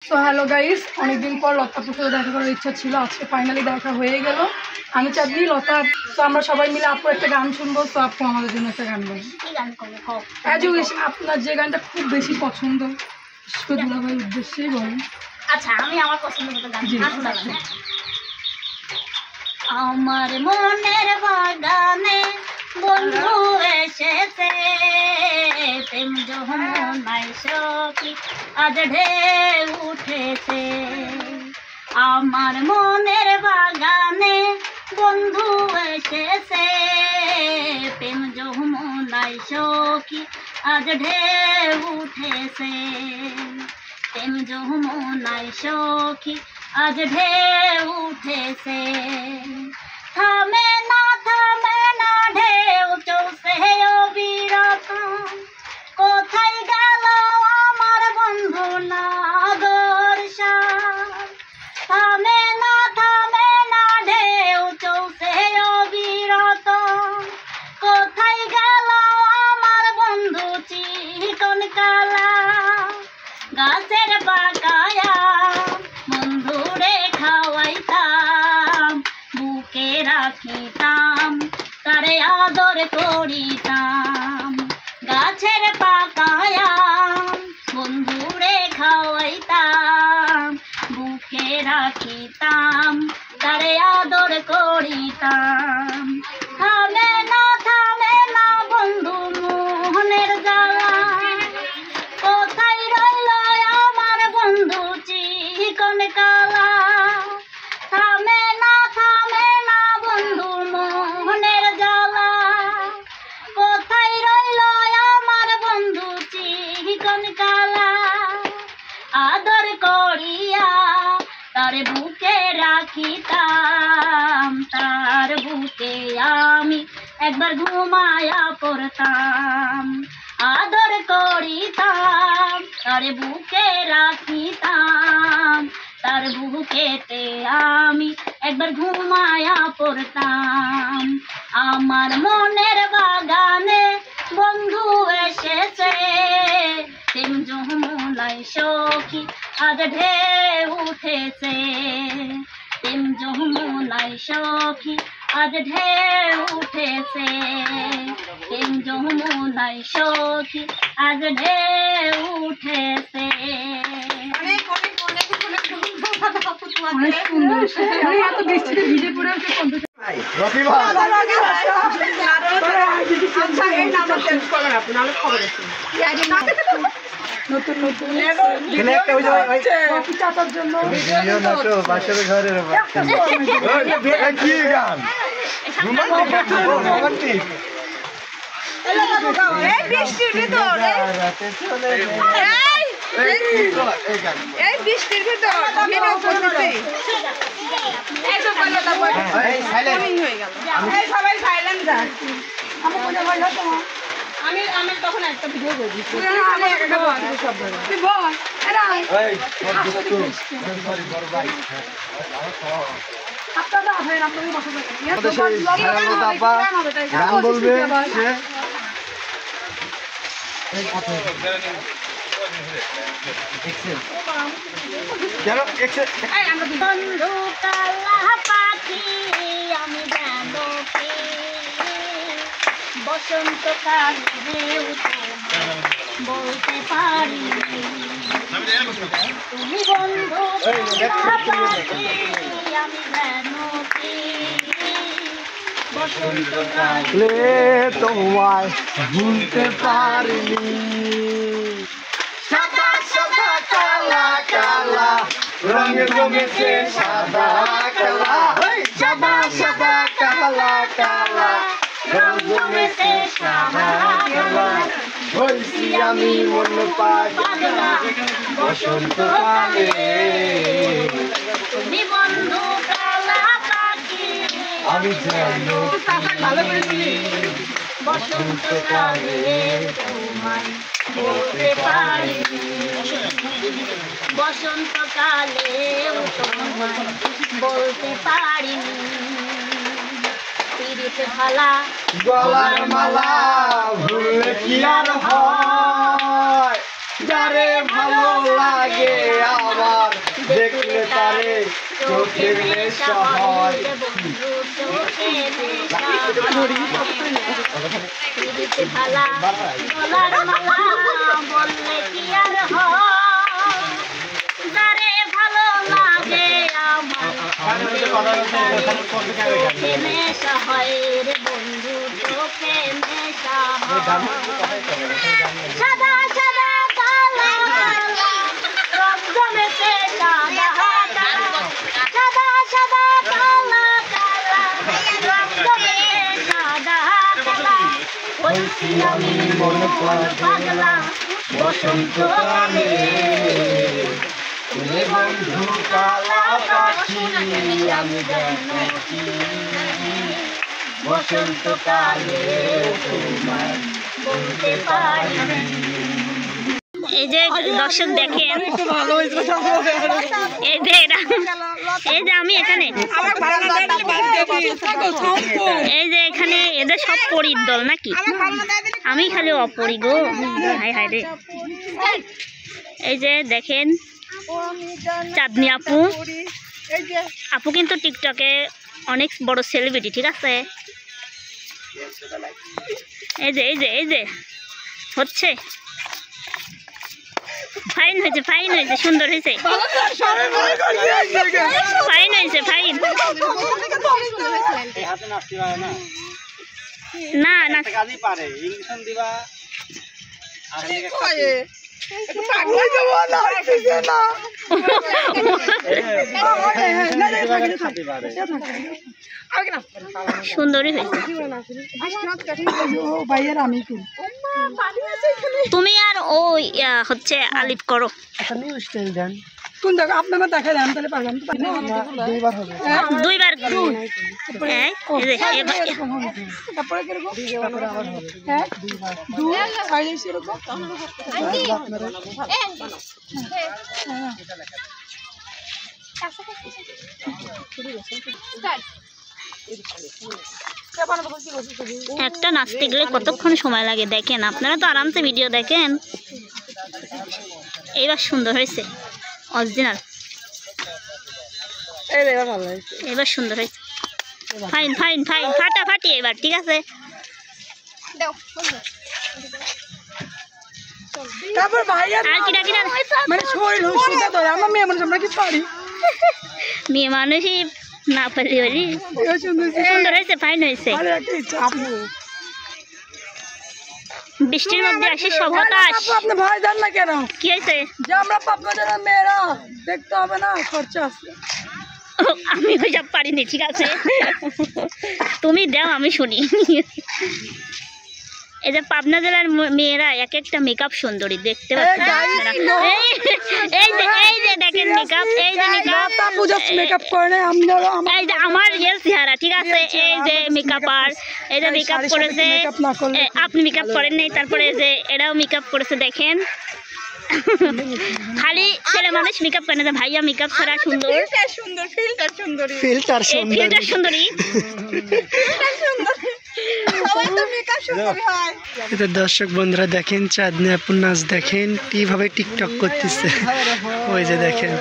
So hello guys, অনেকদিন পর লতাপুর সাথে দেখা করার ইচ্ছা ছিল, আজকে ফাইনালি দেখা হয়ে গেল। আমি চাচ্ছি লতা, তো আমরা সবাই মিলে আপু একটা গান শুনবো। তো আপু আমাদের জন্য একটা গান বলবো। অ্যাজ ইউ উইশ, আপনার যে গানটা খুব বেশি পছন্দ দুলাভাইয়ের উদ্দেশ্যেই বলেন। আচ্ছা, আমি আমার পছন্দের গান শোনালাম। আমার মনের বাগানে বন্ধু এসেছে, প্রেম যমুনায় সখী আজ ঢেউ উঠেছে। আমার মনের বাগানে বন্ধু এসেছে, প্রেম যমুনায় সখী আজ ঢেউ উঠেছে। প্রেম যমুনায় সখী আজ ঢেউ উঠেছে। থামে না ঢেউ চলছে অবিরত, কোথায় গেল আমার বন্ধু নাগর সার। থামে না ঢেউ চলছে অবিরত, কোথায় গেল আমার বন্ধু চিকন কালা। গাছের বাগায়া বন্ধুরে খাওয়াইতাম, বুকে রাখিতাম, তারে আদর করিতাম। গাছের পাকায়া বন্ধুরে খাওয়াইতাম, বুকে রাখিতাম, তারে আদর করিতাম। থামে না বন্ধু মোহনের জ্বালা, কোথায় রইল আমার বন্ধু চিকন কালা। থামে না বন্ধু মোহনের জ্বালা, কোথায় রইল আমার বন্ধু চিকন কালা। আদর করিয়া তার বুকে রাখিতাম, তার বুকে আমি একবার ঘুমায়া পড়তাম। আদর করিতাম, তার বুকে রাখিতাম, তার বুকেতে আমি একবার ঘুমায়া পড়তাম। আমার মনের বাগানে বন্ধু এসেছে, প্রেম যমুনায় সখী আজ ঢেউ উঠেছে। প্রেম যমুনায় সখী আজ ঢেউ উঠেছে। প্রেম যমুনায় সখী আজ ঢেউ উঠেছে। অনেক সুন্দর, এত বৃষ্টিতে ভিজে পড়ে আছে। নতুন নতুন চাচার জন্য বৃষ্টির ভিতর আমি তখন একটা ভিডিও করে দিচ্ছি। বন্ধু কালা পাখি আমি যেন বসন্তকালে বলতে পারি, তুমি বন্ধু কালা পাখি আমি যেন বসন্তকালে তোমায় ভুলতে পারিনি। সাদা সাদা কালা কালা রঙে জমেছে সাদা কালা, সাদা সাদা কালা কালা রঙ জমেছে সাদা কালা। হইছি আমি মন পাগলা বসন্তকালে, তুমি বন্ধু কালা পাখি আমি যেন বসন্তকালে তোমায় বলতে পারি, বসন্তকালে তোমায় বলতে পারিনি। পিরিতে ভালা গলার মালা ভুললে কি আর হয়, যারে ভালো লাগে আমার দেখলে তারে চোখের নেশা হয় ভালা গলার মালা বললে কি আর হয় যারে ভালো লাগে আমার চোখে নেশা হয় রে বন্ধু চোখে নেশা হয় সাদা সাদা কালা রং জমেছে সাদা সাদা সাদা কালা কালা রং জমেছে সাদা কালা হইছি আমি মন পাগলা বসন্তকালে তুমি বন্ধু কালা পাখি আমি দেখি বসন্তকালে তোমার বলতে পারি এই যে দর্শক দেখেন এই যে আমি এখানে এই যে এখানে এদের সব পরীর দল নাকি আমি খালি অপরি গো হাই হাই রে এই যে দেখেন চাঁদনি আপু আপু কিন্তু টিকটকে অনেক বড় সেলিব্রিটি ঠিক আছে এই যে এই যে এই যে হচ্ছে ফাইন হয়েছে সুন্দর হয়েছে ফাইন হয়েছে ফাইন না না সুন্দরই হয়েছে তুমি আর ও হচ্ছে আলিফ করো কোন দেখো আপনারা দেখা দেন তাহলে পারবেন দুইবার তারপরে কিরকম হ্যাঁ দুই সাইজ এরকম একটা নাচতে গেলে কতক্ষণ সময় লাগে দেখেন আপনারা তো আরামসে ভিডিও দেখেন এইবার সুন্দর হয়েছে অরিজিনাল এবার সুন্দর হয়েছে ফাইন ফাইন ফাইন ফাটাফাটি এবার ঠিক আছে তারপর ভাইয়া আর কিটা কিটা মানে শরীর সুতা ধরে আমার মেয়ে মানুষ আমরা কি পারি মেয়ে মানুষই না পারি বলি সুন্দর হয়েছে ফাইন হয়েছে বৃষ্টির মধ্যে আসে সব হতাশ আপনি ভয় দেন না কেন কি হয়েছে যে আমরা পাবনা জেলার মেয়েরা দেখতে হবে না খরচা আছে আমি ওইসব পারিনি ঠিক আছে তুমি দাও আমি শুনি এই যে পাবনা জেলার মেয়েরা এক একটা মেকআপ সুন্দরী দেখতে পাচ্ছেন এই যে দেখেন মেকআপ এই যে মেকআপ করে এই যে আমার রিয়েল চেহারা ঠিক আছে এই যে মেকআপ আর এই যে মেকআপ করেছে আপনি মেকআপ করেন নাই তারপরে যে এরাও মেকআপ করেছে দেখেন খালি ছেলে মানুষ মেকআপ করে না ভাইয়া মেকআপ ছাড়া সুন্দর ফিল্টার সুন্দরী দর্শক বন্ধুরা দেখেন চাঁদনি আপুর নাচ দেখেন কিভাবে টিকটক করতেছে ওই যে দেখেন